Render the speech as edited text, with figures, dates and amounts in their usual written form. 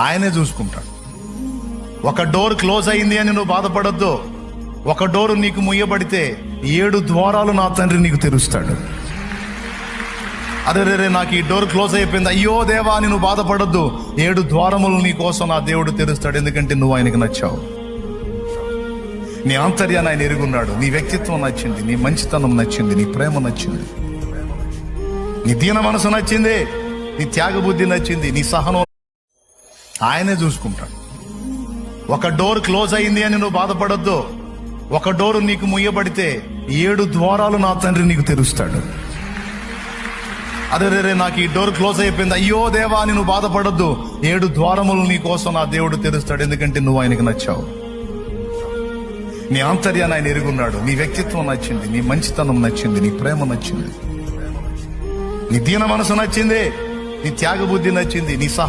ఆయనే చూసుకుంటాడు. ఒక డోర్ క్లోజ్ అయింది అని నువ్వు బాధపడొద్దు. ఒక డోరు నీకు ముయ్యబడితే 7 ద్వారాలు నా తండ్రి నీకు తెరుస్తాడు. అరే నాకు ఈ డోర్ క్లోజ్ అయిపోయింది, అయ్యో దేవా అని నువ్వు బాధపడొద్దు. 7 ద్వారములు నీ కోసం నా దేవుడు తెరుస్తాడు. ఎందుకంటే నువ్వు ఆయనకు నచ్చావు. నీ ఆంతర్యాన్ని ఆయన ఎరుగున్నాడు. నీ వ్యక్తిత్వం నచ్చింది, నీ మంచితనం నచ్చింది, నీ ప్రేమ నచ్చింది, నీ దీన మనసు నచ్చింది, నీ త్యాగబుద్ధి నచ్చింది, నీ సహనం ఆయనే చూసుకుంటాడు. ఒక డోర్ క్లోజ్ అయింది అని నువ్వు బాధపడొద్దు. ఒక డోరు నీకు ముయ్యబడితే 7 ద్వారాలు నా తండ్రి నీకు తెరుస్తాడు. అరే నాకు ఈ డోర్ క్లోజ్ అయిపోయింది, అయ్యో దేవా అని నువ్వు బాధపడొద్దు. 7 ద్వారములు నీ కోసం నా దేవుడు తెరుస్తాడు. ఎందుకంటే నువ్వు ఆయనకు నచ్చావు. నీ ఆంతర్యాన్ని ఆయన ఎరుగున్నాడు. నీ వ్యక్తిత్వం నచ్చింది, నీ మంచితనం నచ్చింది, నీ ప్రేమ నచ్చింది, నీ దీన మనసు నచ్చింది, నీ త్యాగబుద్ధి నచ్చింది, నీ సహనం